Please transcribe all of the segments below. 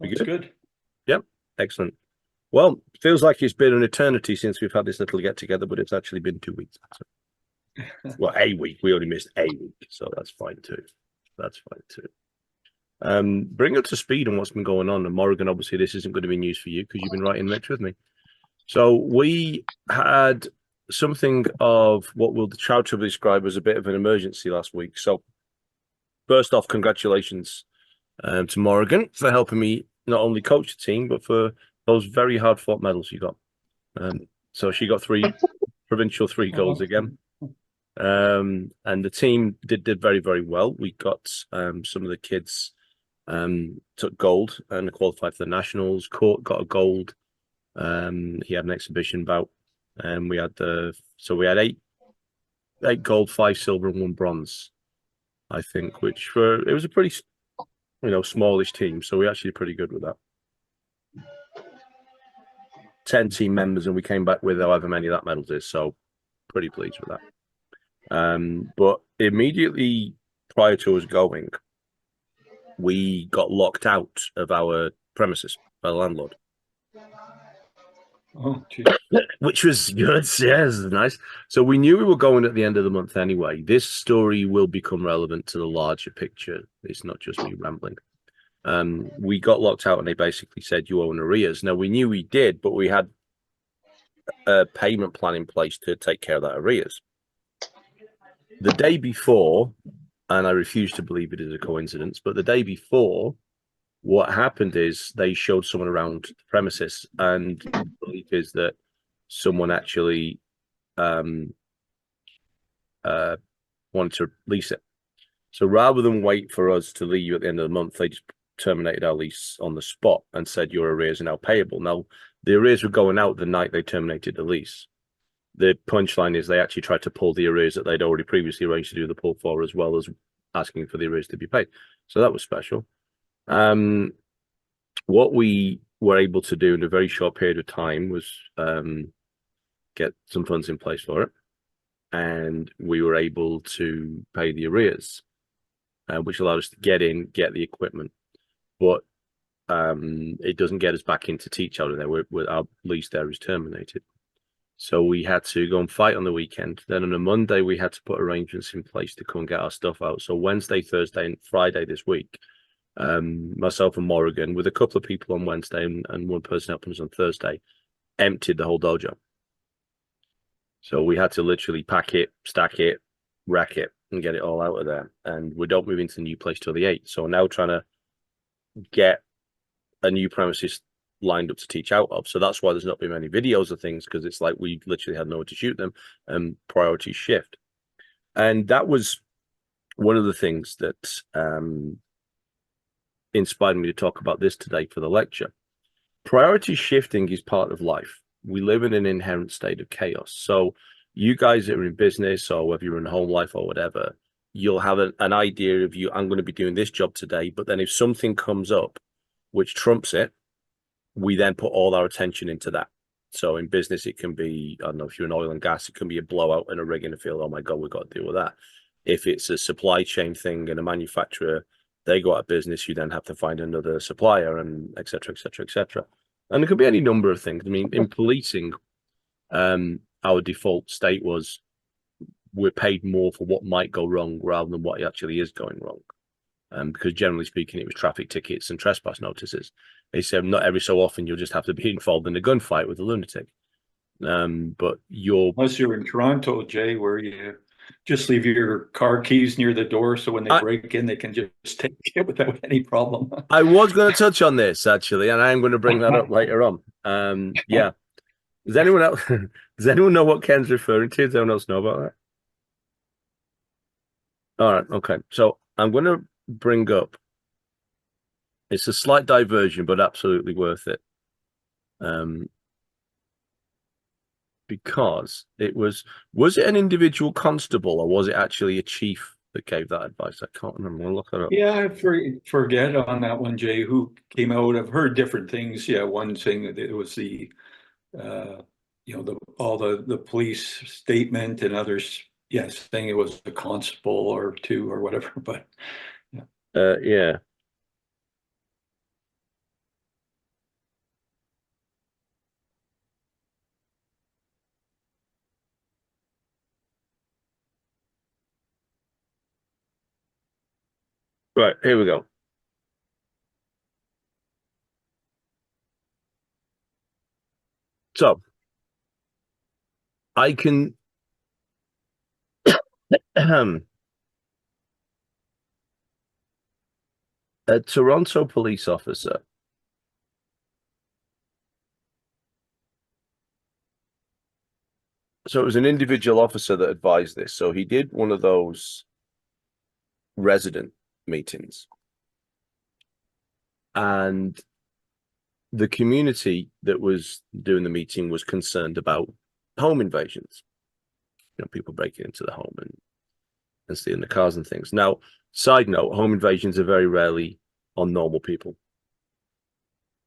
Looks good. Yep, excellent. Well, feels like it's been an eternity since we've had this little get together, but it's actually been 2 weeks. So. Well, a week. We only missed a week, so that's fine too. That's fine too. Bring up to speed on what's been going on. And Morrigan, obviously, this isn't going to be news for you because you've been writing Mitch with me. So we had something of what will the Chowder describe as a bit of an emergency last week. So first off, congratulations to Morrigan for helping me not only coach the team, but for those very hard-fought medals you got. So she got 3 provincial 3 goals again. And the team did very, very well. We got some of the kids took gold and qualified for the nationals. Court got a gold. He had an exhibition bout, and we had we had eight gold, 5 silver, and 1 bronze, I think. It was a pretty smallish team, so we actually did pretty good with that. 10 team members, and we came back with however many that medals is, so pretty pleased with that. But immediately prior to us going, we got locked out of our premises by the landlord. Oh, geez. Which was good. Yeah, it was nice. So we knew we were going at the end of the month anyway. This story will become relevant to the larger picture. It's not just me rambling. We got locked out and they basically said you owe arrears. Now we knew we did, but we had a payment plan in place to take care of that arrears. The day before, and I refuse to believe it is a coincidence, but the day before, what happened is they showed someone around the premises, and the belief is that someone actually wanted to lease it. So rather than wait for us to leave at the end of the month, they just terminated our lease on the spot and said your arrears are now payable. Now, the arrears were going out the night they terminated the lease. The punchline is they actually tried to pull the arrears that they'd already previously arranged to do the pull for, as well as asking for the arrears to be paid. So that was special. What we were able to do in a very short period of time was get some funds in place for it, and we were able to pay the arrears, which allowed us to get the equipment. But it doesn't get us back into teach out of there. Our lease there is terminated. So we had to go and fight on the weekend. Then on a Monday, we had to put arrangements in place to come and get our stuff out. So Wednesday, Thursday, and Friday this week, myself and Morrigan, with a couple of people on Wednesday and 1 person helping us on Thursday, emptied the whole dojo. So we had to literally pack it, stack it, rack it, and get it all out of there. And we don't move into the new place till the 8th. So we're now trying to get a new premises lined up to teach out of. So that's why there's not been many videos of things, because it's like we literally had nowhere to shoot them, and priorities shift. And that was one of the things that inspired me to talk about this today for the lecture. Priority shifting is part of life. We live in an inherent state of chaos. So you guys that are in business, or whether you're in home life or whatever, you'll have an idea of I'm going to be doing this job today, but then if something comes up which trumps it, we then put all our attention into that. So in business, it can be, I don't know, if you're in oil and gas, it can be a blowout in a rig in the field. Oh my God, we've got to deal with that. If it's a supply chain thing and a manufacturer, they go out of business, you then have to find another supplier, and et cetera, et cetera, et cetera. And it could be any number of things. I mean, in policing, our default state was we're paid more for what might go wrong rather than what actually is going wrong. Because generally speaking, it was traffic tickets and trespass notices. They said not every so often you'll just have to be involved in a gunfight with a lunatic. But unless you're in Toronto, Jay, where you just leave your car keys near the door, so when they break in, they can just take it without any problem. I was going to touch on this actually, and I'm going to bring that up later on. Yeah. Does anyone know what Ken's referring to? Does anyone else know about that? All right. Okay. So I'm going to bring up, it's a slight diversion, but absolutely worth it. Because it was it an individual constable, or was it actually a chief that gave that advice? I can't remember. I'll look it up. Yeah, I forget on that one, Jay, who came out. I've heard different things. Yeah, one thing that it was the all the police statement, and others, yes, saying it was a constable or 2 or whatever. But yeah. Right, here we go. So I can a Toronto police officer. So it was an individual officer that advised this. So he did one of those resident meetings. And the community that was doing the meeting was concerned about home invasions. You know, people breaking into the home and stealing the cars and things. Now, side note, home invasions are very rarely on normal people.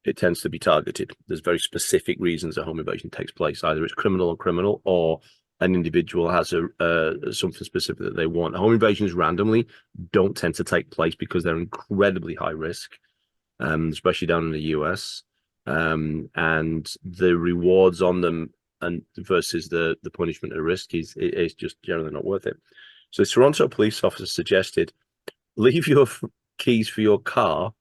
It tends to be targeted. There's very specific reasons a home invasion takes place. Either it's criminal on criminal, or an individual has something specific that they want. Home invasions randomly don't tend to take place because they're incredibly high risk, especially down in the US. And the rewards on them and versus the punishment at risk is just generally not worth it. So the Toronto police officer suggested leave your keys for your car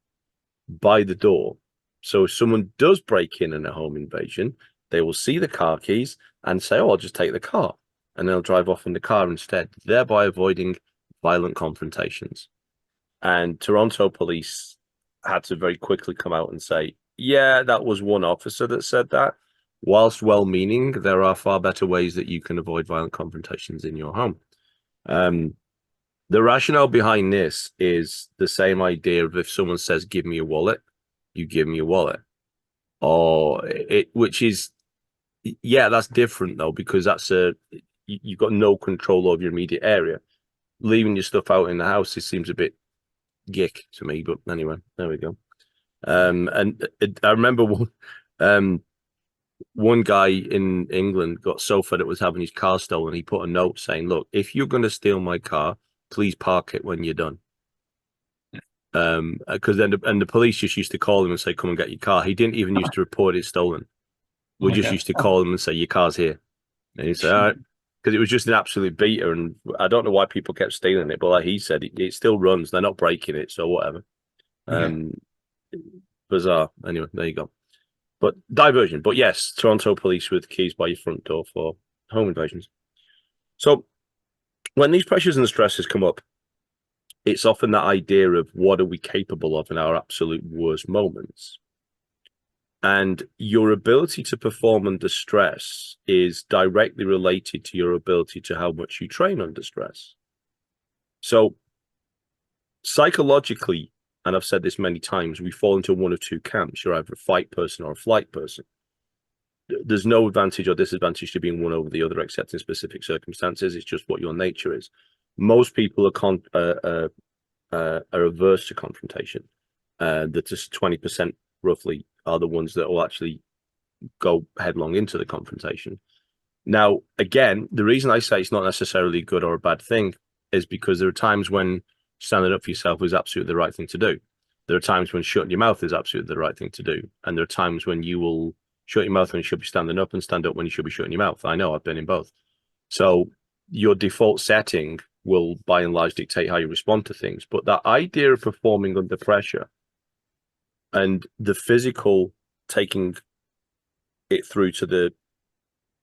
by the door. So if someone does break in a home invasion, they will see the car keys and say, "Oh, I'll just take the car," and they'll drive off in the car instead, thereby avoiding violent confrontations. And Toronto police had to very quickly come out and say, "Yeah, that was one officer that said that. Whilst well-meaning, there are far better ways that you can avoid violent confrontations in your home." The rationale behind this is the same idea of if someone says, "Give me your wallet," you give me your wallet. Or which is, yeah, that's different though, because you've got no control over your immediate area. Leaving your stuff out in the house, it seems a bit gick to me, but anyway, there we go. And I remember one guy in England got so fed up with having his car stolen, he put a note saying, "Look, if you're going to steal my car, please park it when you're done." Because then the police just used to call him and say, "Come and get your car." He didn't even used to report it stolen. We just used to call him and say, "Your car's here," and he said, "All right," because it was just an absolute beater, and I don't know why people kept stealing it, but like he said, it still runs. They're not breaking it, so whatever. Bizarre. Anyway, there you go. But diversion. But yes, Toronto police with keys by your front door for home invasions. So when these pressures and the stresses come up, it's often that idea of what are we capable of in our absolute worst moments. And your ability to perform under stress is directly related to your ability to how much you train under stress. So psychologically, and I've said this many times, we fall into one of two camps. You're either a fight person or a flight person. There's no advantage or disadvantage to being one over the other, except in specific circumstances. It's just what your nature is. Most people are averse to confrontation. That just 20% roughly are the ones that will actually go headlong into the confrontation. Now, again, the reason I say it's not necessarily a good or a bad thing is because there are times when standing up for yourself is absolutely the right thing to do. There are times when shutting your mouth is absolutely the right thing to do. And there are times when you will shut your mouth when you should be standing up and stand up when you should be shutting your mouth. I know, I've been in both. So your default setting will by and large dictate how you respond to things. But that idea of performing under pressure and the physical taking it through to the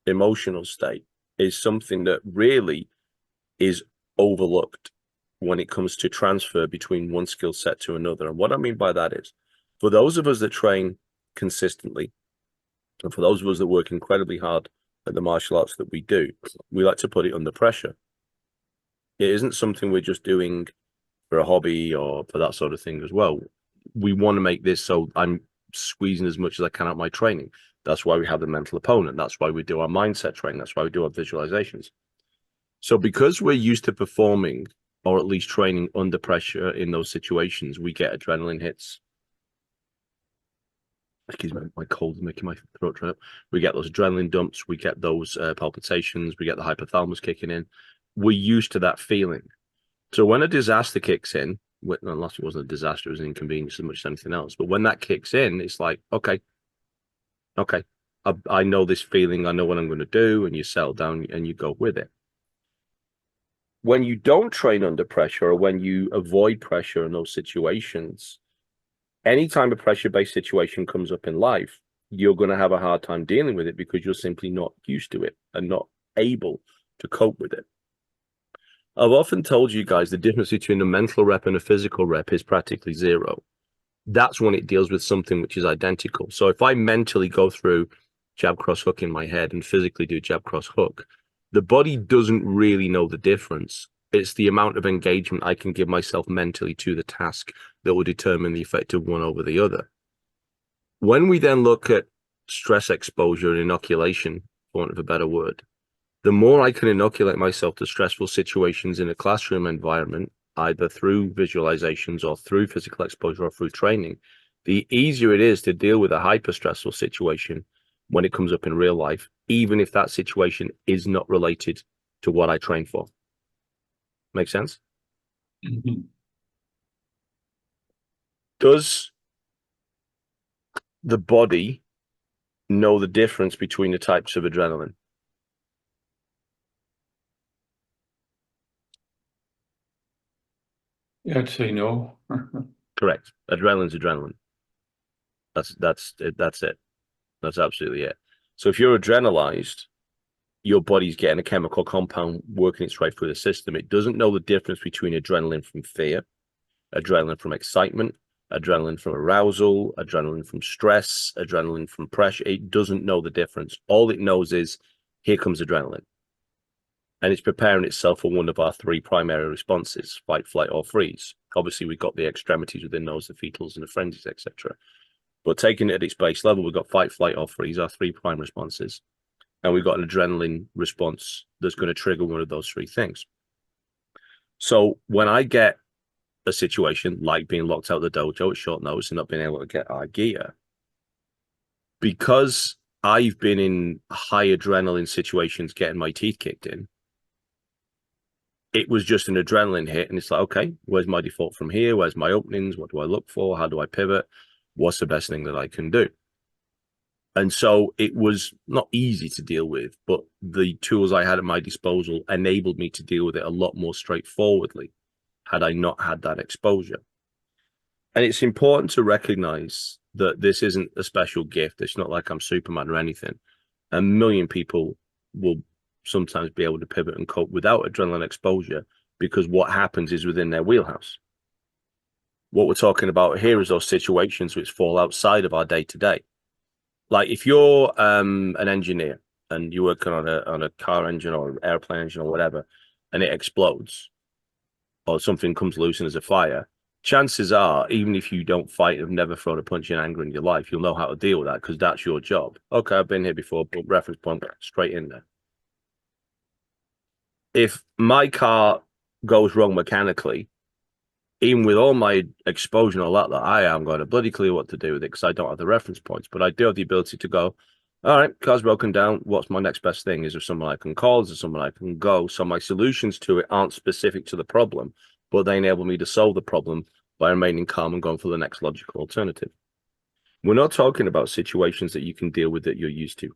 emotional state is something that really is overlooked when it comes to transfer between one skill set to another. And what I mean by that is, for those of us that train consistently, and for those of us that work incredibly hard at the martial arts that we do, we like to put it under pressure. It isn't something we're just doing for a hobby or for that sort of thing as well. We want to make this so I'm squeezing as much as I can out of my training. That's why we have the mental opponent. That's why we do our mindset training. That's why we do our visualizations. So because we're used to performing or at least training under pressure in those situations, we get adrenaline hits. Excuse me, my cold is making my throat dry up. We get those adrenaline dumps. We get those palpitations. We get the hypothalamus kicking in. We're used to that feeling. So when a disaster kicks in, unless it wasn't a disaster, it was an inconvenience as much as anything else. But when that kicks in, it's like, okay, I know this feeling. I know what I'm going to do. And you settle down and you go with it. when you don't train under pressure or when you avoid pressure in those situations, anytime a pressure-based situation comes up in life, you're going to have a hard time dealing with it because you're simply not used to it and not able to cope with it. I've often told you guys the difference between a mental rep and a physical rep is practically zero. That's when it deals with something which is identical. So if I mentally go through jab cross hook in my head and physically do jab cross hook, the body doesn't really know the difference. It's the amount of engagement I can give myself mentally to the task that will determine the effect of one over the other. When we then look at stress exposure and inoculation, for want of a better word, the more I can inoculate myself to stressful situations in a classroom environment, either through visualizations or through physical exposure or through training, the easier it is to deal with a hyper stressful situation when it comes up in real life, even if that situation is not related to what I train for. Make sense? Mm-hmm. Does the body know the difference between the types of adrenaline? Yeah, I'd say no. Correct. Adrenaline's adrenaline. That's it. That's absolutely it. So if you're adrenalized, your body's getting a chemical compound working its way through the system. It doesn't know the difference between adrenaline from fear, adrenaline from excitement, adrenaline from arousal, adrenaline from stress, adrenaline from pressure. It doesn't know the difference. All it knows is here comes adrenaline. And it's preparing itself for one of our three primary responses: fight, flight, or freeze. Obviously, we've got the extremities within those, the fetals and the frenzies, etc. But taking it at its base level, we've got fight, flight, or freeze, our three prime responses. And we've got an adrenaline response that's going to trigger one of those three things. So when I get a situation like being locked out of the dojo at short notice and not being able to get our gear, because I've been in high adrenaline situations getting my teeth kicked in, it was just an adrenaline hit. And it's like, okay, where's my default from here? Where's my openings? What do I look for? How do I pivot? What's the best thing that I can do? And so it was not easy to deal with, but the tools I had at my disposal enabled me to deal with it a lot more straightforwardly had I not had that exposure. And it's important to recognize that this isn't a special gift. It's not like I'm Superman or anything. A million people will sometimes be able to pivot and cope without adrenaline exposure because what happens is within their wheelhouse. What we're talking about here is those situations which fall outside of our day-to-day. Like if you're an engineer and you're working on a car engine or an airplane engine or whatever, and it explodes or something comes loose and there's a fire, chances are, even if you don't fight, have never thrown a punch in anger in your life, you'll know how to deal with that because that's your job. Okay, I've been here before, but reference point, straight in there. If my car goes wrong mechanically, even with all my exposure and all that, I am going to bloody clear what to do with it because I don't have the reference points, but I do have the ability to go, all right, car's broken down. What's my next best thing? Is there someone I can call? Is there someone I can go? So my solutions to it aren't specific to the problem, but they enable me to solve the problem by remaining calm and going for the next logical alternative. We're not talking about situations that you can deal with that you're used to.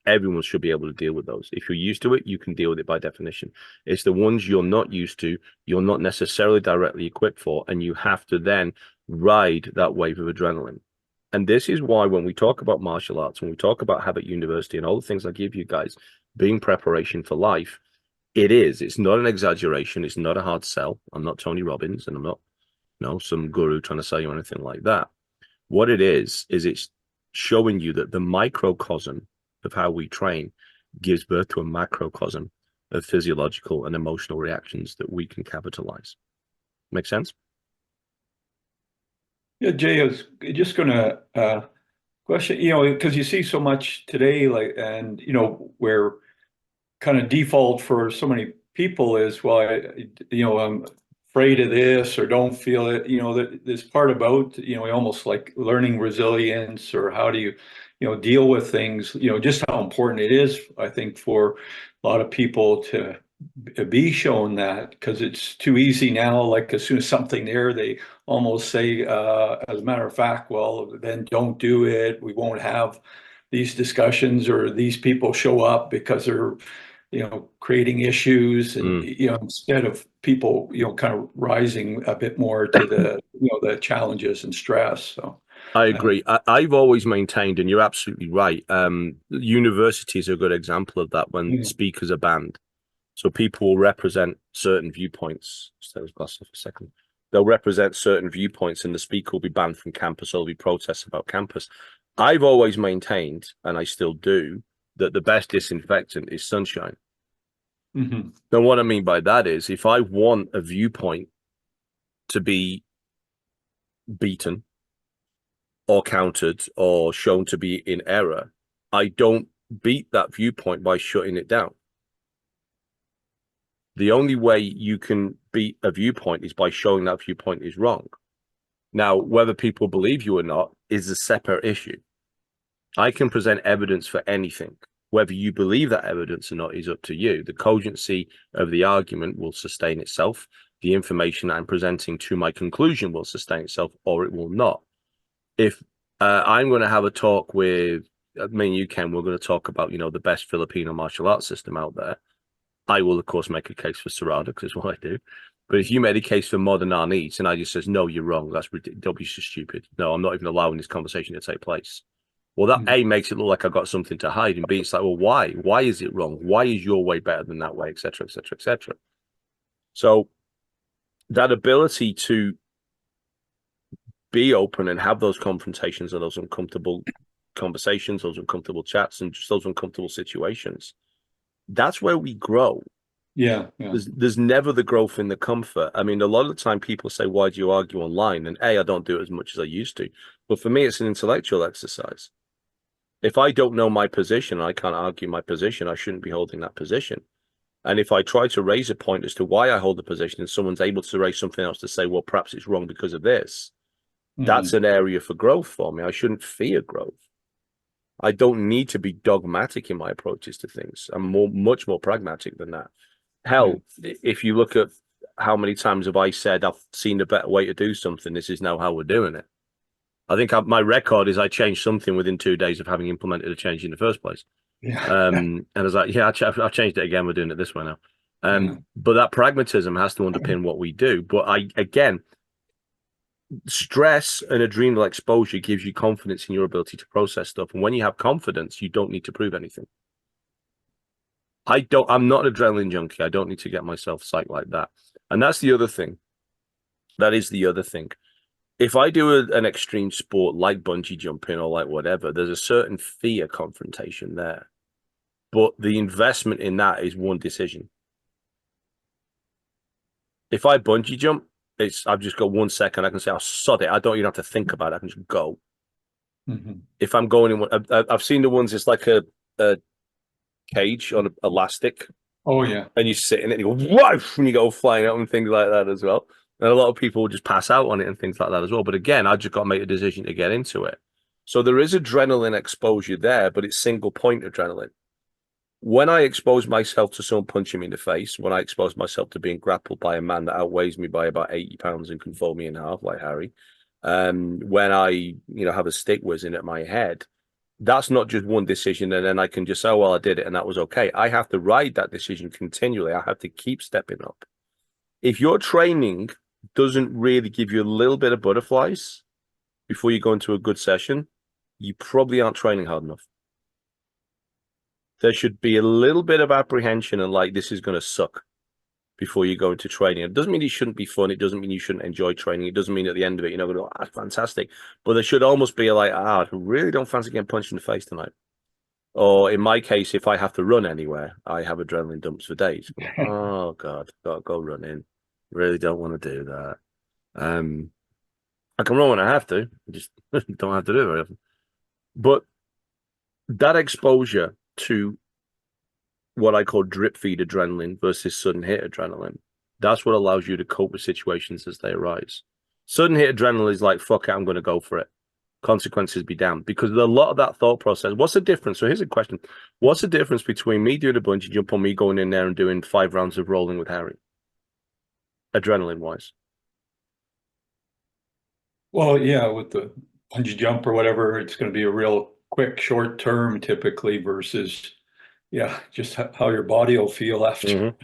Everyone should be able to deal with those. If you're used to it, you can deal with it by definition. It's the ones you're not used to, you're not necessarily directly equipped for, and you have to then ride that wave of adrenaline. And this is why when we talk about martial arts, when we talk about Habit University and all the things I give you guys being preparation for life, it's not an exaggeration. It's not a hard sell. I'm not Tony Robbins and I'm not some guru trying to sell you anything like that. What it is it's showing you that the microcosm of how we train gives birth to a macrocosm of physiological and emotional reactions that we can capitalize. Make sense? Yeah, Jay, I was just going to question, because you see so much today, like, and, where kind of default for so many people is, well, I'm afraid of this or don't feel it, this part about, almost like learning resilience or how do you, deal with things, just how important it is, I think, for a lot of people to be shown that, because it's too easy now. Like as soon as something there, they almost say, as a matter of fact, well, then don't do it. We won't have these discussions, or these people show up because they're creating issues and, Mm. instead of people, kind of rising a bit more to the challenges and stress. So, I agree. I've always maintained, and you're absolutely right. Universities are a good example of that when yeah. speakers are banned. So people will represent certain viewpoints. Just take this glass off a second. They'll represent certain viewpoints, and the speaker will be banned from campus, or there'll be protests about campus. I've always maintained, and I still do, that the best disinfectant is sunshine. Mhm. Now, what I mean by that is, if I want a viewpoint to be beaten or countered or shown to be in error, I don't beat that viewpoint by shutting it down. The only way you can beat a viewpoint is by showing that viewpoint is wrong. Now, whether people believe you or not is a separate issue. I can present evidence for anything. Whether you believe that evidence or not is up to you. The cogency of the argument will sustain itself. The information I'm presenting to my conclusion will sustain itself, or it will not. If I'm going to have a talk with me and you, Ken, we're going to talk about, the best Filipino martial arts system out there. I will, of course, make a case for Serrada because it's what I do. But if you made a case for modern Arnese and I just says, no, you're wrong, that's ridiculous. Don't be so stupid. No, I'm not even allowing this conversation to take place. Well, that A makes it look like I've got something to hide, and B, it's like, well, why? Why is it wrong? Why is your way better than that way, et cetera, et cetera, et cetera? So that ability to be open and have those confrontations and those uncomfortable conversations, those uncomfortable chats, and just those uncomfortable situations, that's where we grow. Yeah. There's never the growth in the comfort. I mean, a lot of the time people say, why do you argue online? And I don't do it as much as I used to. But for me, it's an intellectual exercise. If I don't know my position, I can't argue my position. I shouldn't be holding that position. And if I try to raise a point as to why I hold the position and someone's able to raise something else to say, well, perhaps it's wrong because of this, that's an area for growth for me. I shouldn't fear growth. I don't need to be dogmatic in my approaches to things. I'm much more pragmatic than that. Hell, if you look at how many times have I said I've seen a better way to do something, this is now how we're doing it. I think my record is I changed something within 2 days of having implemented a change in the first place. Yeah. And I was like, yeah, I've changed it again. We're doing it this way now. But that pragmatism has to underpin what we do. But again, stress and adrenal exposure gives you confidence in your ability to process stuff. And when you have confidence, you don't need to prove anything. I'm not an adrenaline junkie. I don't need to get myself psyched like that. And that's the other thing. That is the other thing. If I do an extreme sport like bungee jumping or like whatever, there's a certain fear confrontation there. But the investment in that is one decision. If I bungee jump, I've just got 1 second. I can say, I'll sod it. I don't even have to think about it. I can just go. Mm-hmm. If I'm going in, I've seen the ones, it's like a cage on elastic. Oh, yeah. And you sit in it and you go, whoa, when you go flying out and things like that as well. And a lot of people will just pass out on it and things like that as well. But again, I just got to make a decision to get into it. So there is adrenaline exposure there, but it's single point adrenaline. When I expose myself to someone punching me in the face, when I expose myself to being grappled by a man that outweighs me by about 80 pounds and can fold me in half like Harry, when I, have a stick whizzing at my head, that's not just one decision and then I can just say, oh, well, I did it and that was okay. I have to ride that decision continually. I have to keep stepping up. If your training doesn't really give you a little bit of butterflies before you go into a good session, you probably aren't training hard enough. There should be a little bit of apprehension and like, this is going to suck before you go into training. It doesn't mean it shouldn't be fun. It doesn't mean you shouldn't enjoy training. It doesn't mean at the end of it, you're not going to go, that's fantastic. But there should almost be like, I really don't fancy getting punched in the face tonight. Or in my case, if I have to run anywhere, I have adrenaline dumps for days. Oh God, gotta go running. Really don't want to do that. I can run when I have to. I just don't have to do it very often. But that exposure to what I call drip feed adrenaline versus sudden hit adrenaline, that's what allows you to cope with situations as they arise. Sudden hit adrenaline is like, fuck it, I'm going to go for it. Consequences be damned. Because a lot of that thought process, what's the difference? So here's a question. What's the difference between me doing a bungee jump or me going in there and doing 5 rounds of rolling with Harry? Adrenaline wise. Well, yeah, with the bungee jump or whatever, it's going to be a real quick, short term typically versus, yeah, just how your body will feel after Mhm.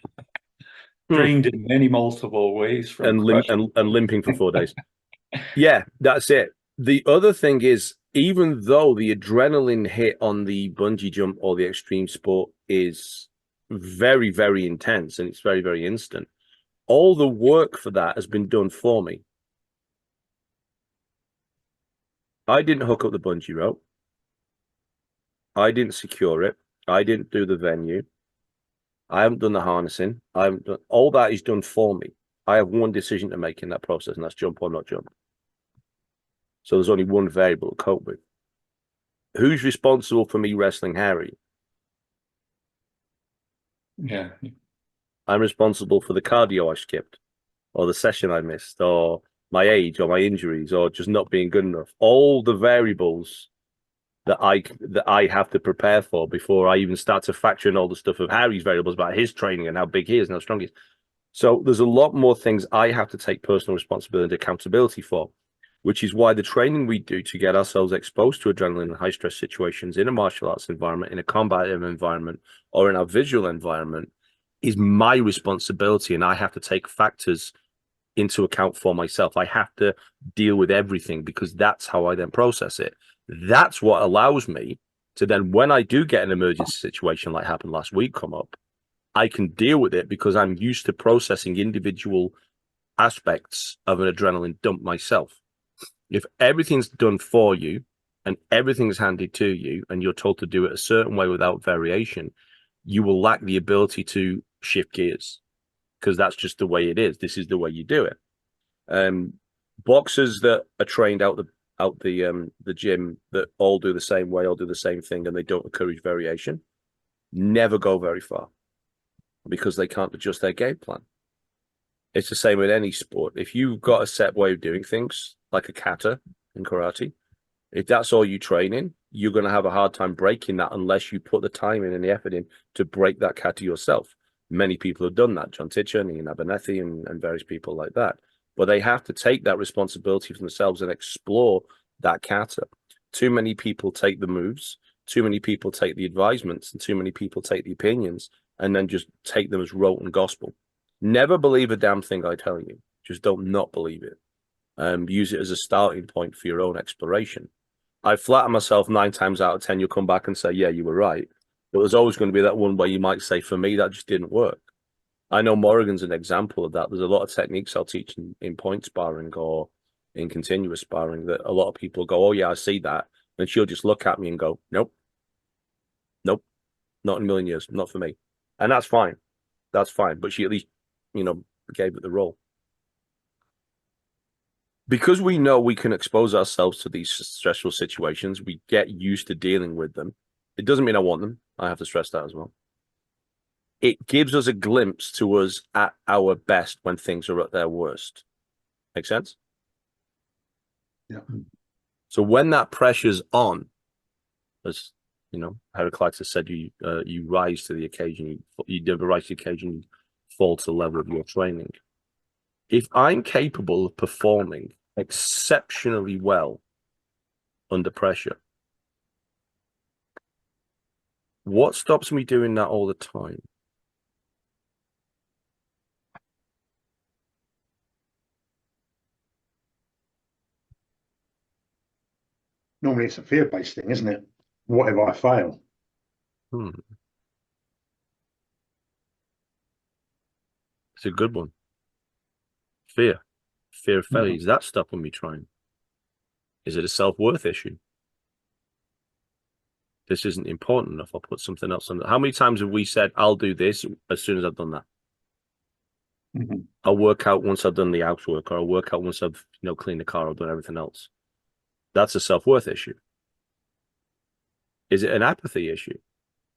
Hmm. trained in many multiple ways from crush. And limping for 4 days. Yeah, that's it. The other thing is, even though the adrenaline hit on the bungee jump or the extreme sport is very, very intense and it's very, very instant, all the work for that has been done for me. I didn't hook up the bungee rope. I didn't secure it. I didn't do the venue. I haven't done the harnessing. I haven't done all that is done for me. I have one decision to make in that process, and that's jump or not jump. So there's only one variable to cope with. Who's responsible for me wrestling Harry? Yeah. I'm responsible for the cardio I skipped, or the session I missed, or my age, or my injuries, or just not being good enough. All the variables that I have to prepare for before I even start to factor in all the stuff of Harry's variables about his training and how big he is and how strong he is. So there's a lot more things I have to take personal responsibility and accountability for, which is why the training we do to get ourselves exposed to adrenaline and high stress situations in a martial arts environment, in a combative environment, or in our visual environment is my responsibility. And I have to take factors into account for myself. I have to deal with everything because that's how I then process it. That's what allows me to then, when I do get an emergency situation like happened last week come up, I can deal with it because I'm used to processing individual aspects of an adrenaline dump myself. If everything's done for you and everything's handed to you and you're told to do it a certain way without variation, you will lack the ability to shift gears because that's just the way it is. This is the way you do it. Boxers that are trained out the gym that all do the same way, all do the same thing, and they don't encourage variation, never go very far because they can't adjust their game plan. It's the same with any sport. If you've got a set way of doing things, like a kata in karate, if that's all you train in, you're going to have a hard time breaking that unless you put the time in and the effort in to break that kata yourself. Many people have done that, John Titchen, Ian Abernethy, and various people like that. But they have to take that responsibility for themselves and explore that kata. Too many people take the moves, too many people take the advisements, and too many people take the opinions and then just take them as rote and gospel. Never believe a damn thing I tell you. Just don't not believe it. Use it as a starting point for your own exploration. I flatter myself 9 times out of 10, you'll come back and say, yeah, you were right. But there's always going to be that one where you might say, for me, that just didn't work. I know Morrigan's an example of that. There's a lot of techniques I'll teach in point sparring or in continuous sparring that a lot of people go, oh, yeah, I see that. And she'll just look at me and go, nope, nope, not in a million years, not for me. And that's fine. That's fine. But she at least, gave it the role. Because we know we can expose ourselves to these stressful situations, we get used to dealing with them. It doesn't mean I want them. I have to stress that as well. It gives us a glimpse to us at our best when things are at their worst. Make sense? Yeah. So when that pressure's on, as Heraclitus said, you rise to the occasion. You never rise to the occasion. You fall to the level of your training. If I'm capable of performing exceptionally well under pressure, what stops me doing that all the time? Normally it's a fear-based thing, isn't it? What if I fail? It's a good one. Fear of failure. Is that stopping me trying? Is it a self-worth issue? This isn't important enough. I'll put something else on. How many times have we said, I'll do this as soon as I've done that? Mm-hmm. I'll work out once I've done the housework, or I'll work out once I've cleaned the car or done everything else. That's a self-worth issue. Is it an apathy issue?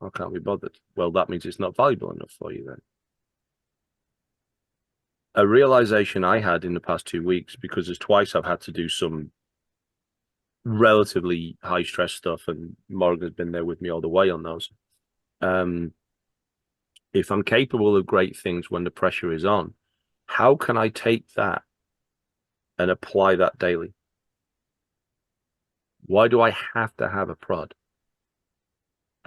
I can't be bothered. Well, that means it's not valuable enough for you then. A realization I had in the past 2 weeks, because there's twice I've had to do some relatively high stress stuff, and Morgan's been there with me all the way on those. If I'm capable of great things when the pressure is on, how can I take that and apply that daily? Why do I have to have a prod?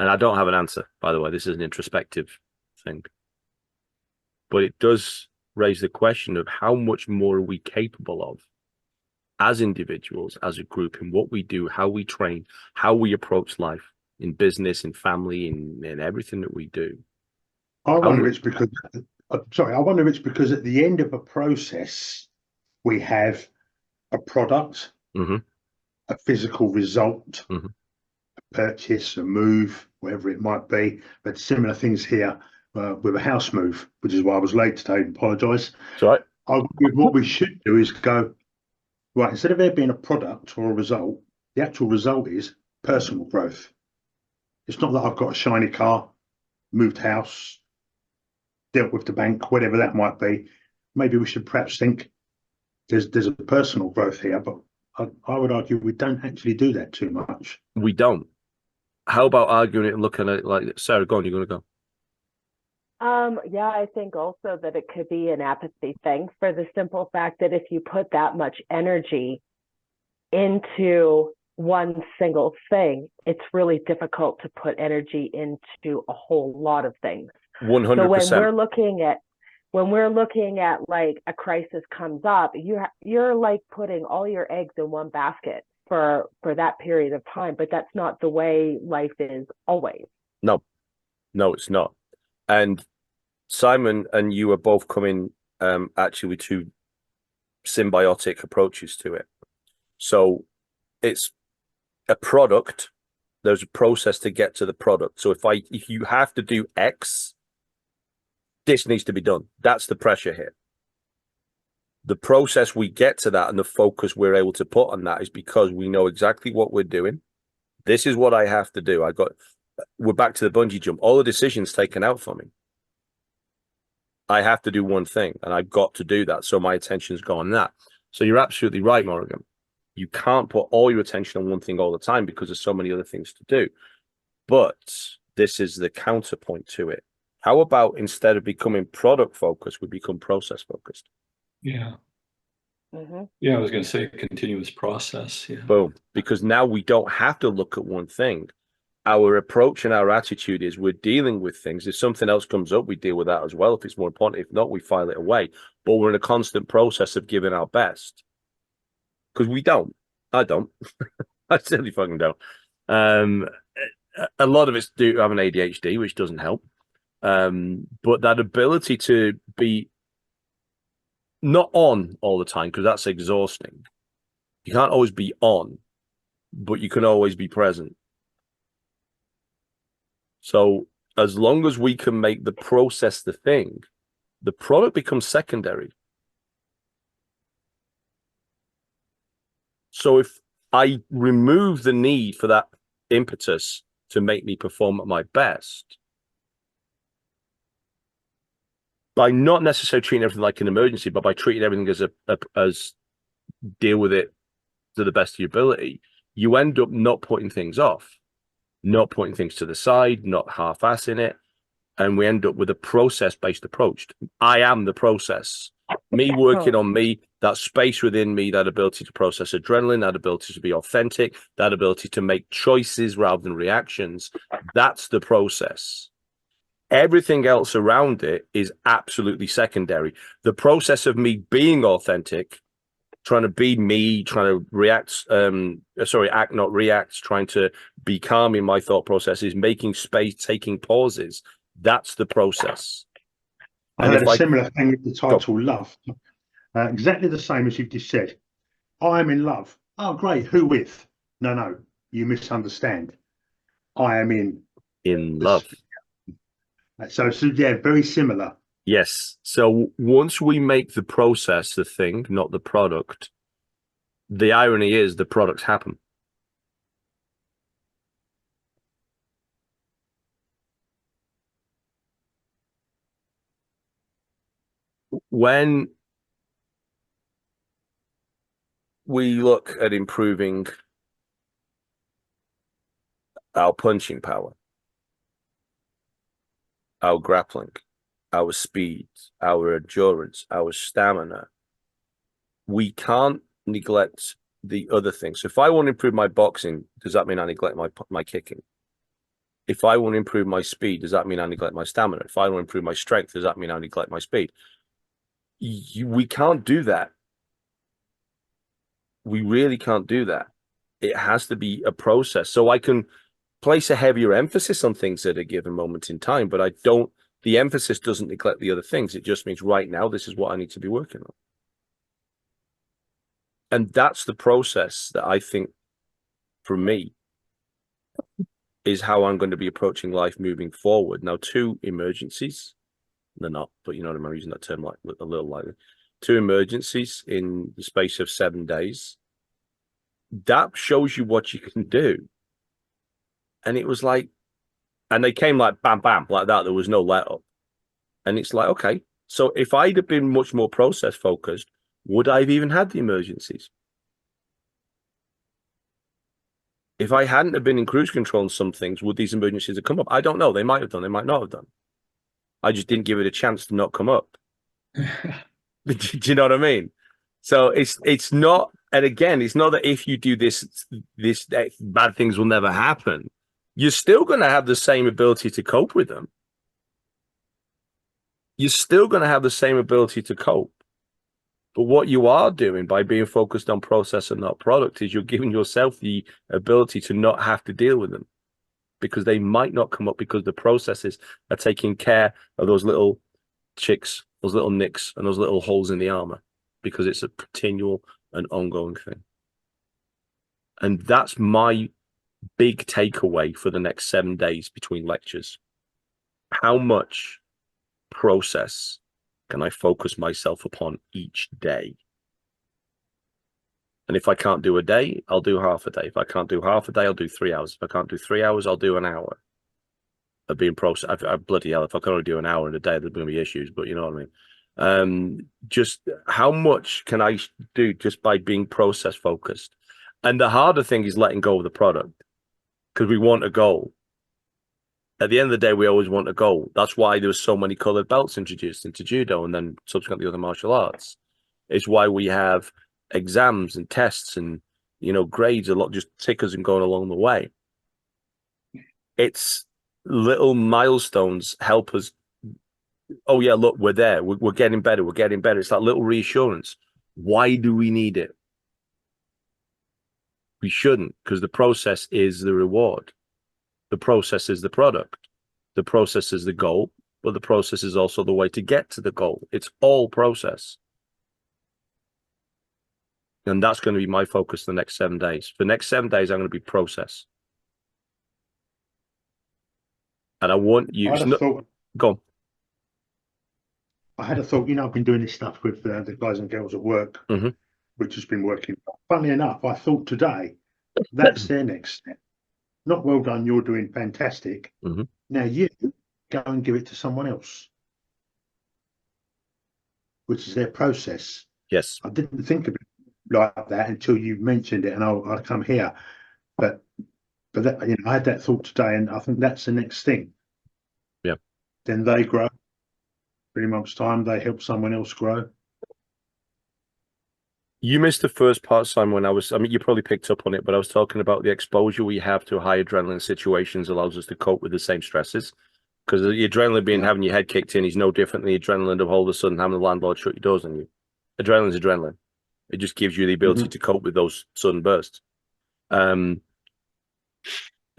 And I don't have an answer, by the way. This is an introspective thing. But it does raise the question of how much more are we capable of as individuals, as a group, in what we do, how we train, how we approach life in business, in family, in everything that we do. I wonder if it's because, I wonder if it's because at the end of a process, we have a product, Mhm. a physical result, Mhm. a purchase, a move, whatever it might be. But similar things here with a house move, which is why I was late today. Apologise. So What we should do is go, right, instead of there being a product or a result, the actual result is personal growth. It's not that I've got a shiny car, moved house, dealt with the bank, whatever that might be. Maybe we should perhaps think there's a personal growth here, but I would argue we don't actually do that too much. we don't. How about arguing it and looking at it like, Sarah, go on, you're going to go. Yeah, I think also that it could be an apathy thing, for the simple fact that if you put that much energy into one single thing, it's really difficult to put energy into a whole lot of things. So when 100%. we're looking at like a crisis comes up, you're like putting all your eggs in one basket for that period of time, but that's not the way life is always. No, it's not. And Simon and you are both coming actually with two symbiotic approaches to it. So it's a product. There's a process to get to the product. So if you have to do X, this needs to be done. That's the pressure here. The process we get to that and the focus we're able to put on that is because we know exactly what we're doing. This is what I have to do. We're back to the bungee jump. All the decisions taken out for me. I have to do one thing and I've got to do that. So my attention's gone on that. So you're absolutely right, Morgan. You can't put all your attention on one thing all the time because there's so many other things to do. But this is the counterpoint to it. How about instead of becoming product focused, we become process focused? Yeah. Mm-hmm. Yeah, I was going to say continuous process. Yeah. Boom. Because now we don't have to look at one thing. Our approach and our attitude is we're dealing with things. If something else comes up, we deal with that as well. If it's more important, if not, we file it away. But we're in a constant process of giving our best. Because I don't. I certainly fucking don't. A lot of us do have an ADHD, which doesn't help. But that ability to be not on all the time, because that's exhausting. You can't always be on, but you can always be present. So as long as we can make the process the thing, the product becomes secondary. So if I remove the need for that impetus to make me perform at my best, by not necessarily treating everything like an emergency, but by treating everything as deal with it to the best of your ability, you end up not putting things off, not putting things to the side, not half-assing it, and we end up with a process-based approach. I am the process. Me working on me, that space within me, that ability to process adrenaline, that ability to be authentic, that ability to make choices rather than reactions, that's the process. Everything else around it is absolutely secondary. The process of me being authentic, trying to be me, trying to act, not react, trying to be calm in my thought processes, making space, taking pauses. That's the process. I heard a similar thing with the title Love. Exactly the same as you've just said. I am in love. Oh, great. Who with? No, you misunderstand. I am in love. So yeah, very similar. Yes. So once we make the process the thing, not the product, the irony is the products happen. When we look at improving our punching power, our grappling, our speed, our endurance, our stamina, we can't neglect the other things. So if I want to improve my boxing, does that mean I neglect my kicking? If I want to improve my speed, does that mean I neglect my stamina? If I want to improve my strength, does that mean I neglect my speed? We can't do that. We really can't do that. It has to be a process. So I can place a heavier emphasis on things at a given moment in time, but I don't, the emphasis doesn't neglect the other things. It just means right now, this is what I need to be working on. And that's the process that I think, for me, is how I'm going to be approaching life moving forward. Now, 2 emergencies, they're not, but you know what I'm using that term like a little lightly. 2 emergencies in the space of 7 days. That shows you what you can do. And it was like, and they came like bam, bam, like that. There was no let up. And it's like, okay, so if I'd have been much more process focused, would I have even had the emergencies? If I hadn't have been in cruise control on some things, would these emergencies have come up? I don't know. They might have done. They might not have done. I just didn't give it a chance to not come up. Do you know what I mean? So it's not, and again, it's not that if you do this, bad things will never happen. You're still going to have the same ability to cope with them. You're still going to have the same ability to cope. But what you are doing by being focused on process and not product is you're giving yourself the ability to not have to deal with them, because they might not come up, because the processes are taking care of those little chicks, those little nicks, and those little holes in the armor, because it's a continual and ongoing thing. And that's my big takeaway for the next 7 days between lectures. How much process can I focus myself upon each day? And if I can't do a day, I'll do half a day. If I can't do half a day, I'll do 3 hours. If I can't do 3 hours, I'll do an hour of being process. I bloody hell, if I can only do an hour in a day, there's going to be issues, but you know what I mean? Just how much can I do just by being process focused? And the harder thing is letting go of the product, because we want a goal. At the end of the day, we always want a goal. That's why there was so many colored belts introduced into judo and then subsequently other martial arts. It's why we have exams and tests and, you know, grades, a lot, just tickers and going along the way. It's little milestones help us. Oh yeah, look, we're there. We're getting better. We're getting better. It's that little reassurance. Why do we need it? We shouldn't, because the process is the reward. The process is the product. The process is the goal, but the process is also the way to get to the goal. It's all process. And that's going to be my focus the next 7 days. For the next 7 days, I'm going to be process. And I want you to go. I had a thought, you know, I've been doing this stuff with the guys and girls at work, which has been working. Funnily enough, I thought today, that's their next step. Not well done, you're doing fantastic. Now you go and give it to someone else, which is their process. Yes. I didn't think of it like that until you mentioned it, and I'll come here. But that, you know, I had that thought today, and I think that's the next thing. Yeah. Then they grow. 3 months' time, they help someone else grow. You missed the first part, Simon, when I mean, you probably picked up on it, but I was talking about the exposure we have to high adrenaline situations allows us to cope with the same stresses. Because the adrenaline being having your head kicked in is no different than the adrenaline of all of a sudden having the landlord shut your doors on you. Adrenaline's adrenaline. It just gives you the ability to cope with those sudden bursts.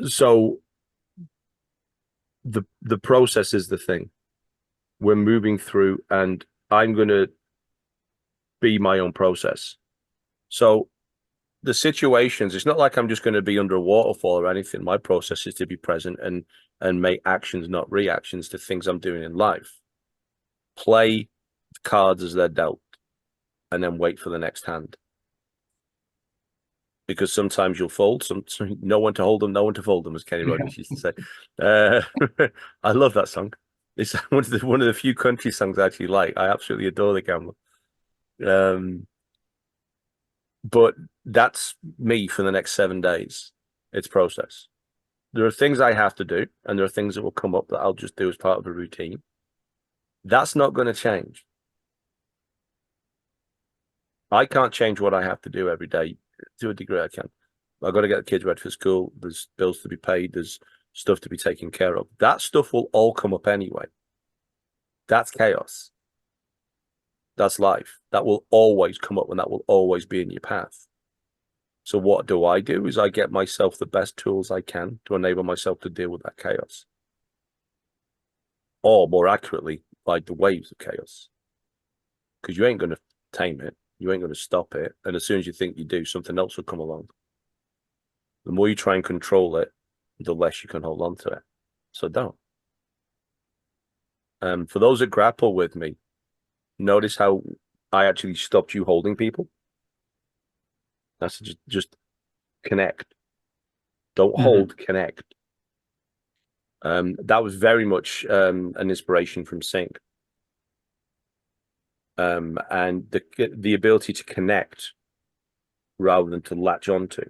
So the process is the thing. We're moving through, and I'm going to be my own process. So the situations, it's not like I'm just going to be under a waterfall or anything. My process is to be present and make actions, not reactions to things I'm doing in life. Play the cards as they're dealt, and then wait for the next hand. Because sometimes you'll fold, no one to hold them, no one to fold them, as Kenny Rogers used to say. I love that song. It's one of the few country songs I actually like. I absolutely adore the Gambler. But that's me for the next 7 days. It's process. There are things I have to do, and there are things that will come up that I'll just do as part of a routine. That's not going to change. I can't change what I have to do every day. To a degree, I can. I've got to get the kids ready for school. There's bills to be paid. There's stuff to be taken care of. That stuff will all come up anyway. That's chaos. That's life. That will always come up and that will always be in your path. So what do? Is I get myself the best tools I can to enable myself to deal with that chaos. Or more accurately, ride the waves of chaos. Because you ain't going to tame it. You ain't going to stop it. And as soon as you think you do, something else will come along. The more you try and control it, the less you can hold on to it. So don't. For those that grapple with me, notice how I actually stopped you holding people. That's just connect. Don't hold, connect. That was very much an inspiration from Sync. And the ability to connect rather than to latch onto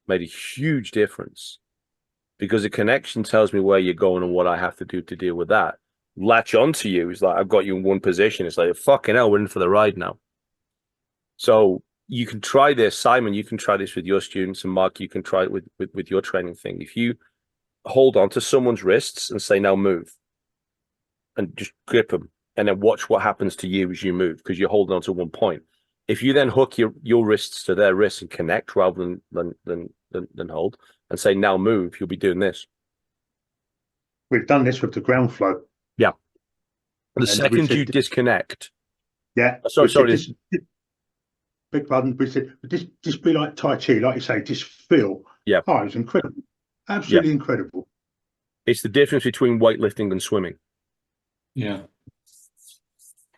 made a huge difference, because a connection tells me where you're going and what I have to do to deal with that. Latch onto you is like, I've got you in one position. It's like, fucking hell, we're in for the ride now. So you can try this, Simon, you can try this with your students, and Mark, you can try it with your training thing. If you hold on to someone's wrists and say, now move, and just grip them, and then watch what happens to you as you move, because you're holding on to one point. If you then hook your wrists to their wrists and connect rather than hold, and say, now move, you'll be doing this. We've done this with the ground flow. Yeah. The And second we you said- disconnect. Yeah. Sorry. Big pardon. We said, just be like Tai Chi, like you say, just feel. Yeah. Oh, it was incredible. Absolutely incredible. It's the difference between weightlifting and swimming. Yeah.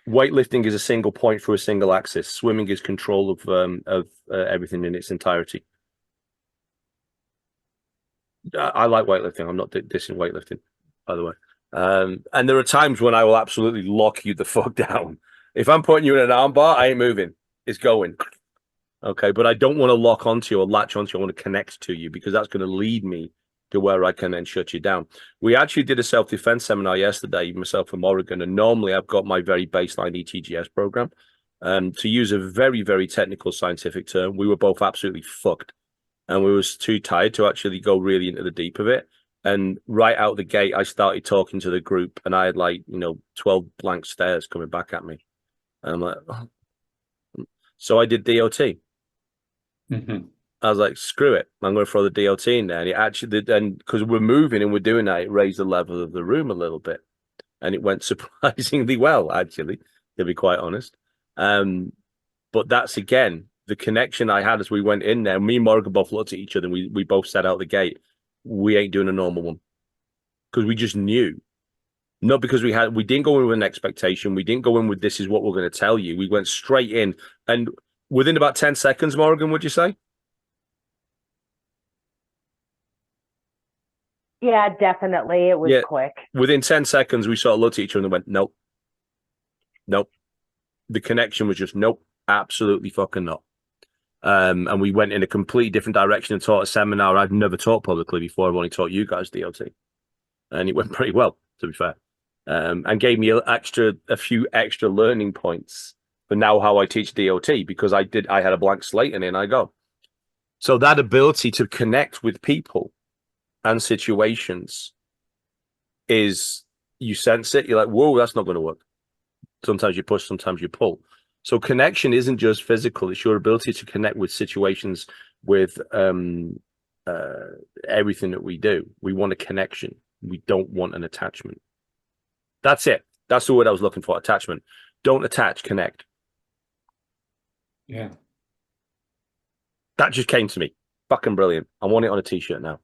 Weightlifting is a single point through a single axis. Swimming is control of everything in its entirety. I like weightlifting. I'm not dissing weightlifting, by the way. And there are times when I will absolutely lock you the fuck down. If I'm putting you in an arm bar, I ain't moving. It's going. Okay, but I don't want to lock onto you or latch onto you. I want to connect to you, because that's going to lead me to where I can then shut you down. We actually did a self-defense seminar yesterday, myself from Oregon, and normally I've got my very baseline ETGS program. To use a very, very technical scientific term, we were both absolutely fucked. And we was too tired to actually go really into the deep of it. And right out the gate, I started talking to the group, and I had 12 blank stares coming back at me. And I'm like, oh. So I did DOT. Mm-hmm. I was like, screw it, I'm going to throw the DOT in there. And it actually did, and because we're moving and we're doing that, it raised the level of the room a little bit. And it went surprisingly well, actually, to be quite honest. But that's, again, the connection I had as we went in there. Me and Morgan both looked at each other, and we both said out the gate, we ain't doing a normal one. Because we just knew. Not because we didn't go in with an expectation. We didn't go in with, this is what we're going to tell you. We went straight in. And within about 10 seconds, Morgan, would you say? Yeah, definitely. It was quick. Within 10 seconds, we sort of looked at each other and went, nope. Nope. The connection was just, nope, absolutely fucking not. And we went in a completely different direction and taught a seminar I've never taught publicly before. I've only taught you guys DOT. And it went pretty well, to be fair. And gave me a few extra learning points for now how I teach DOT, because I had a blank slate, and in I go. So that ability to connect with people and situations is, you sense it, you're like, whoa, that's not going to work. Sometimes you push, sometimes you pull. So connection isn't just physical, it's your ability to connect with situations, with everything that we do. We want a connection. We don't want an attachment. That's it. That's the word I was looking for, attachment. Don't attach, connect. Yeah. That just came to me. Fucking brilliant. I want it on a t-shirt now.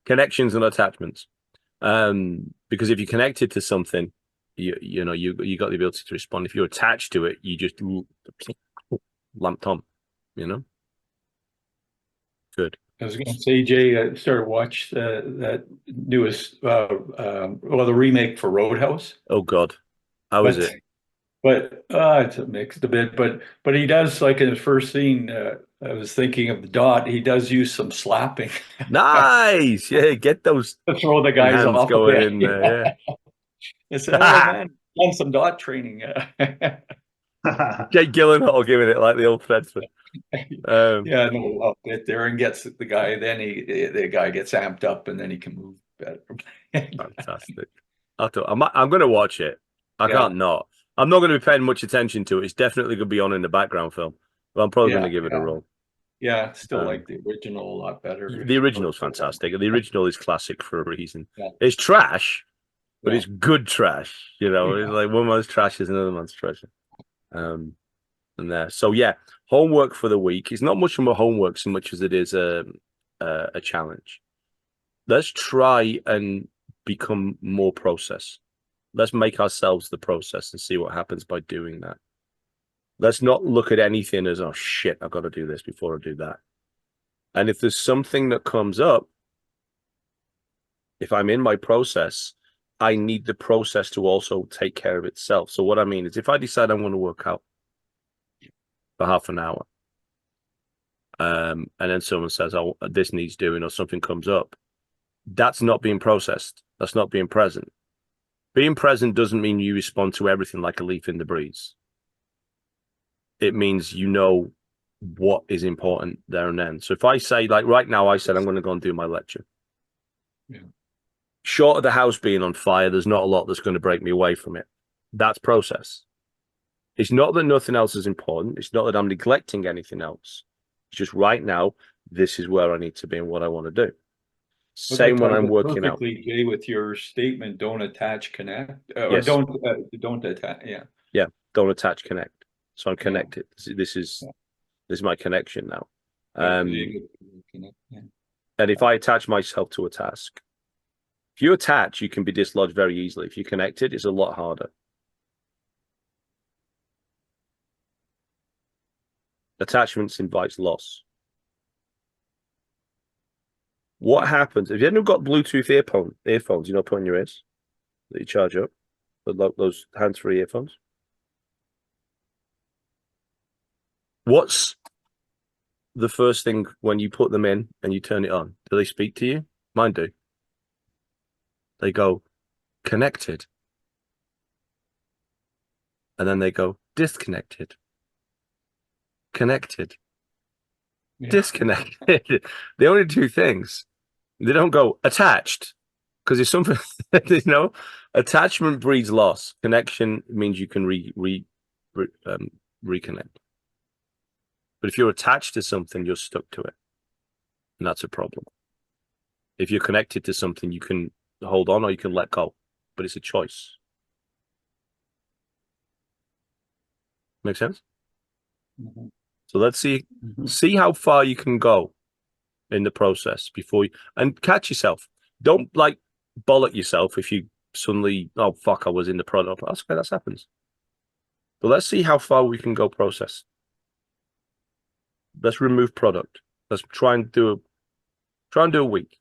Connections and attachments. Because if you're connected to something, you got the ability to respond. If you're attached to it, you just lamped on, Good. I was going to say, Jay, I started watch that newest, the remake for Roadhouse. Oh God, how is it? But it's a mixed a bit. But he does, like in his first scene. I was thinking of the Dot. He does use some slapping. Nice, yeah. Get those to throw the guys hands off going a bit. in there. Yeah. I said, oh man, done some Dot training. Jake Gyllenhaal giving it like the old Fredford. Yeah, no, I'll get there and gets the guy, then the guy gets amped up and then he can move better. Fantastic. I'm going to watch it. I Yeah. can't not. I'm not going to be paying much attention to it. It's definitely going to be on in the background film, but I'm probably Yeah, going to give it a yeah. roll. Yeah, still like the original a lot better. The original's fantastic. The original is classic for a reason. Yeah. It's trash, but Yeah. it's good trash. You know, it's Yeah. like one man's trash is another man's treasure. And there. So yeah, homework for the week. It's not much of a homework so much as it is a challenge. Let's try and become more process. Let's make ourselves the process and see what happens by doing that. Let's not look at anything as, oh shit, I've got to do this before I do that. And if there's something that comes up, if I'm in my process, I need the process to also take care of itself. So what I mean is if I decide I want to work out for half an hour, and then someone says, oh, this needs doing, or something comes up, that's not being processed. That's not being present. Being present doesn't mean you respond to everything like a leaf in the breeze. It means you know what is important there and then. So if I say, like right now, I said I'm going to go and do my lecture. Yeah. Short of the house being on fire, there's not a lot that's going to break me away from it. That's process. It's not that nothing else is important. It's not that I'm neglecting anything else. It's just right now, this is where I need to be and what I want to do. Same when I'm working out. Perfectly, Jay, with your statement, don't attach, connect, or Yes. don't attach, yeah. Yeah, don't attach, connect. So I'm connected. This is Yeah. this is my connection now. Yeah. And if I attach myself to a task, if you attach, you can be dislodged very easily. If you're connected, it's a lot harder. Attachments invites loss. What happens if you haven't got Bluetooth earphones, you know, put in your ears that you charge up, those hands-free earphones? What's the first thing when you put them in and you turn it on? Do they speak to you? Mine do. They go connected. And then they go disconnected. Connected. Yeah. Disconnected. The only two things. They don't go attached. Because it's something, you know, attachment breeds loss. Connection means you can reconnect. But if you're attached to something, you're stuck to it. And that's a problem. If you're connected to something, you can hold on or you can let go. But it's a choice. Make sense? Mm-hmm. So let's see how far you can go in the process before you, and catch yourself. Don't like bollock yourself if you suddenly, oh fuck, I was in the product. That's okay, that happens. But let's see how far we can go process. Let's remove product. Let's try and do a week.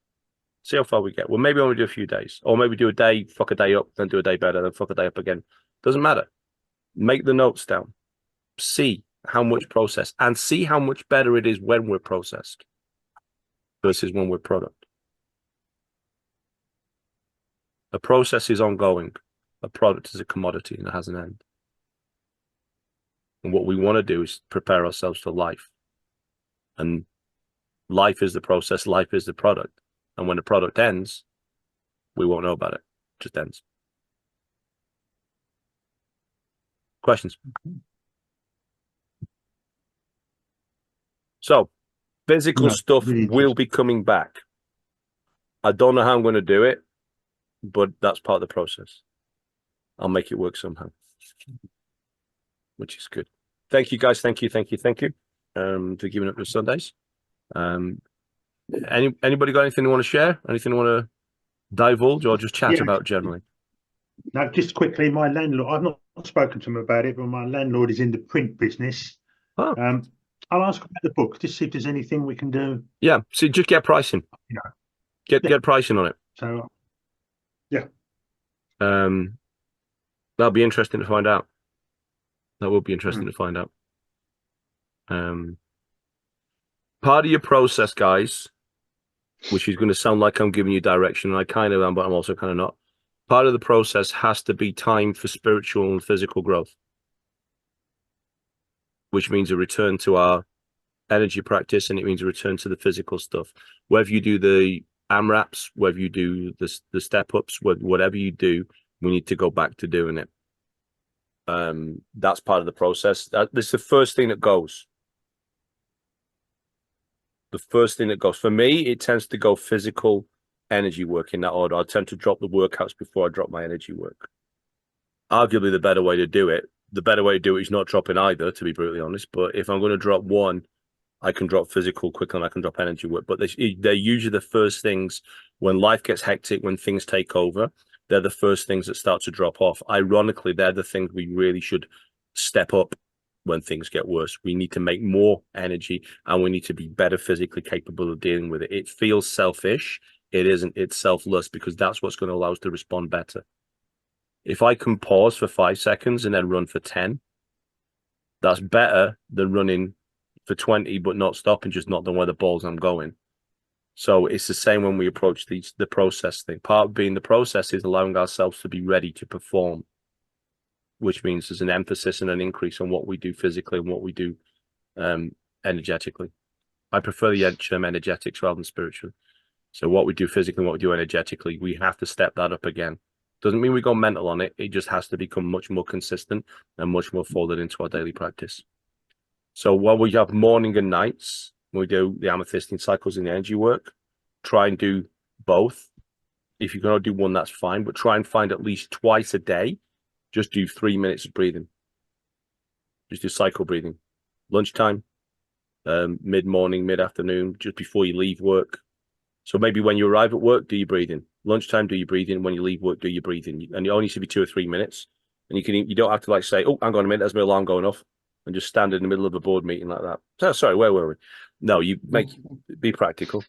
See how far we get. Well, maybe only do a few days, or maybe do a day, fuck a day up, then do a day better, then fuck a day up again. Doesn't matter. Make the notes down. See how much process, and see how much better it is when we're processed versus when we're product. A process is ongoing. A product is a commodity and it has an end. And what we want to do is prepare ourselves for life. And life is the process, life is the product. And when the product ends, we won't know about it. It just ends. Questions? So, physical stuff will be coming back. I don't know how I'm going to do it, but that's part of the process. I'll make it work somehow, which is good. Thank you, guys. Thank you for giving up your Sundays. Anybody got anything you want to share? Anything you want to divulge or just chat about generally? No, just quickly, my landlord, I've not spoken to him about it, but my landlord is in the print business. Oh. I'll ask about the book, just see if there's anything we can do. Yeah, so just get pricing. Yeah. Get pricing on it. So, yeah. That'll be interesting to find out. That will be interesting to find out. Part of your process, guys, which is going to sound like I'm giving you direction, and I kind of am, but I'm also kind of not. Part of the process has to be time for spiritual and physical growth. which means a return to our energy practice, and it means a return to the physical stuff. Whether you do the AMRAPs, whether you do the step ups, whatever you do, we need to go back to doing it. That's part of the process. That's the first thing that goes. The first thing that goes for me, it tends to go physical, energy work in that order. I tend to drop the workouts before I drop my energy work. Arguably, the better way to do it is not dropping either, to be brutally honest. But if I'm going to drop one, I can drop physical quicker and I can drop energy work. But they're usually the first things when life gets hectic, when things take over. They're the first things that start to drop off. Ironically, they're the things we really should step up when things get worse. We need to make more energy and we need to be better physically capable of dealing with it. It feels selfish. It isn't. It's selfless, because that's what's going to allow us to respond better. If I can pause for 5 seconds and then run for 10, that's better than running for 20 but not stopping, just not knowing where the balls I'm going. So it's the same when we approach the process thing. Part of being the process is allowing ourselves to be ready to perform, which means there's an emphasis and an increase on what we do physically and what we do energetically. I prefer the term energetics rather than spiritual. So what we do physically and what we do energetically, we have to step that up again. Doesn't mean we go mental on it. It just has to become much more consistent and much more folded into our daily practice. So while we have morning and nights, we do the amethystine cycles and the energy work, try and do both. If you're going to do one, that's fine, but try and find at least twice a day. Just do 3 minutes of breathing. Just do cycle breathing. Lunchtime, mid-morning, mid-afternoon, just before you leave work. So maybe when you arrive at work, do your breathing. Lunchtime, do your breathing. When you leave work, do your breathing. And it only needs to be 2 or 3 minutes. And you don't have to like say, oh, hang on a minute, there's my alarm going off, and just stand in the middle of a board meeting like that. So, sorry, where were we? No, be practical.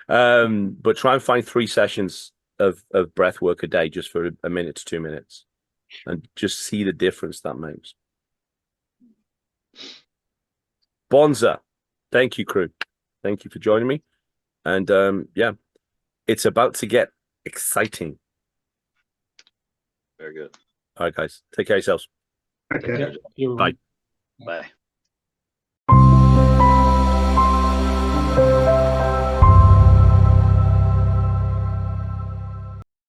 But try and find 3 sessions of breath work a day, just for a minute to 2 minutes, and just see the difference that makes. Bonza, thank you, crew. Thank you for joining me. And yeah, it's about to get exciting. Very good. All right, guys, take care of yourselves. Okay. Yeah. Bye. Bye.